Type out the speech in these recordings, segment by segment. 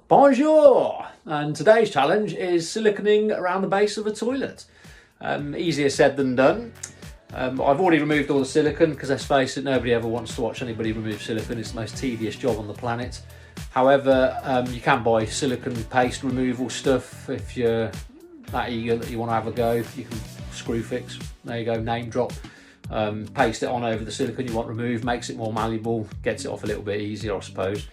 Bonjour! And today's challenge is siliconing around the base of a toilet. Easier said than done. I've already removed all the silicone because let's face it, nobody ever wants to watch anybody remove silicone. It's the most tedious job on the planet. However, you can buy silicone paste removal stuff if you're that eager that you want to have a go. You can screw fix, there you go, name drop. Paste it on over the silicone you want removed, makes it more malleable, gets it off a little bit easier, I suppose.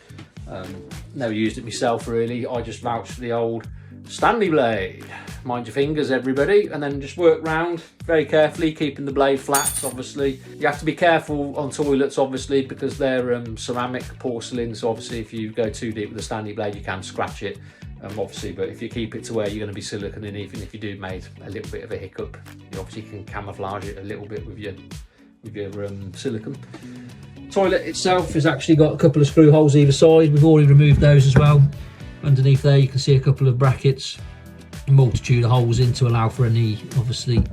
Never used it myself really. I just vouch for the old Stanley blade. Mind your fingers, everybody, and then just work round very carefully, keeping the blade flat. Obviously you have to be careful on toilets, obviously, because they're ceramic, porcelain, so obviously if you go too deep with the Stanley blade you can scratch it, obviously, but if you keep it to where you're going to be siliconing, even if you do made a little bit of a hiccup, you obviously can camouflage it a little bit with your silicone. Toilet itself has actually got a couple of screw holes either side. We've already removed those as well. Underneath there you can see a couple of brackets, a multitude of holes in to allow for any, obviously,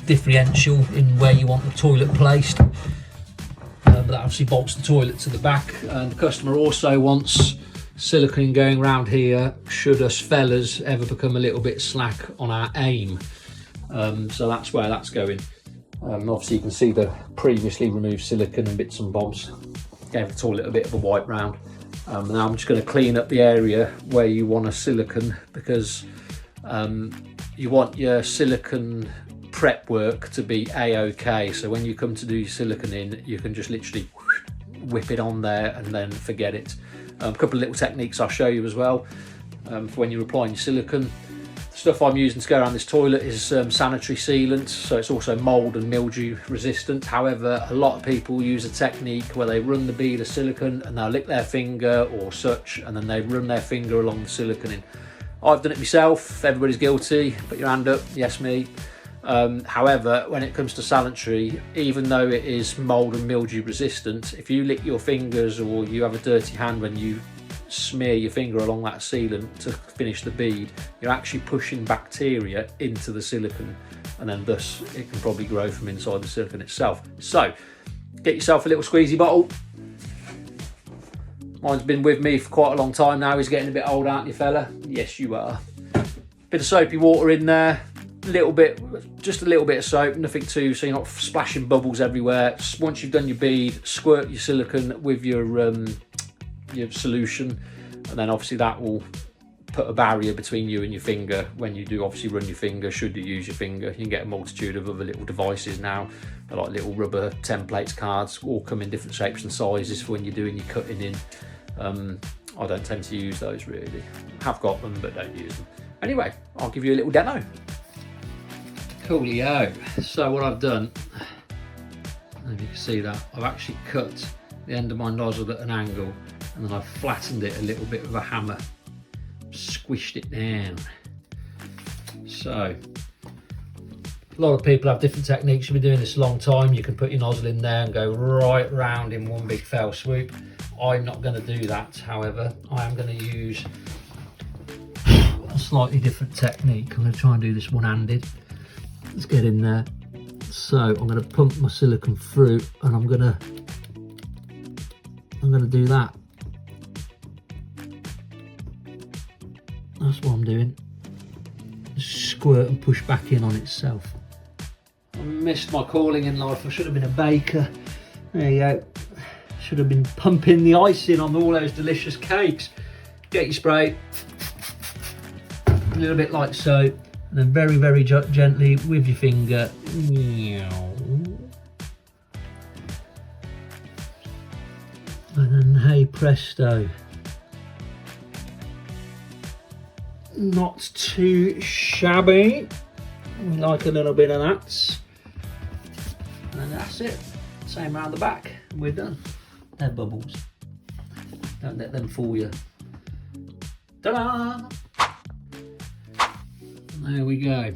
differential in where you want the toilet placed. But that obviously bolts the toilet to the back, and the customer also wants silicone going around here should us fellas ever become a little bit slack on our aim. So that's where that's going. Obviously you can see the previously removed silicone and bits and bobs. Gave the toilet a bit of a wipe round. Now I'm just going to clean up the area where you want a silicone, because you want your silicone prep work to be a-okay. So when you come to do your silicone in, you can just literally whip it on there and then forget it. A couple of little techniques I'll show you as well for when you're applying your silicone. Stuff I'm using to go around this toilet is sanitary sealant, so it's also mould and mildew resistant. However, a lot of people use a technique where they run the bead of silicone and they'll lick their finger or such, and then they run their finger along the silicone in. I've done it myself, everybody's guilty, put your hand up, yes me. However, when it comes to sanitary, even though it is mould and mildew resistant, if you lick your fingers or you have a dirty hand when you smear your finger along that sealant to finish the bead, you're actually pushing bacteria into the silicone, and then thus it can probably grow from inside the silicone itself. So get yourself a little squeezy bottle. Mine's been with me for quite a long time now. He's getting a bit old, aren't you, fella? Yes you are. Bit of soapy water in there, little bit, just a little bit of soap, nothing too, so you're not splashing bubbles everywhere. Once you've done your bead, squirt your silicone with your solution, and then obviously that will put a barrier between you and your finger when you do obviously run your finger, should you use your finger. You can get a multitude of other little devices now, like little rubber templates, cards, all come in different shapes and sizes for when you're doing your cutting in. I don't tend to use those really. Have got them but don't use them. Anyway, I'll give you a little demo. Coolio. So what I've done, if you can see that, I've actually cut the end of my nozzle at an angle, and then I've flattened it a little bit with a hammer, squished it down. So a lot of people have different techniques. You've been doing this a long time. You can put your nozzle in there and go right round in one big fell swoop. I'm not going to do that, however. I am going to use a slightly different technique. I'm going to try and do this one-handed. Let's get in there. So I'm going to pump my silicone through, and I'm going to do that. That's what I'm doing. Just squirt and push back in on itself. I missed my calling in life. I should have been a baker. There you go. Should have been pumping the icing on all those delicious cakes. Get your spray. A little bit like so. And then very, very gently with your finger. And then hey presto. Not too shabby. We like a little bit of that. And that's it. Same around the back. We're done. They're bubbles. Don't let them fool you. Ta-da! There we go.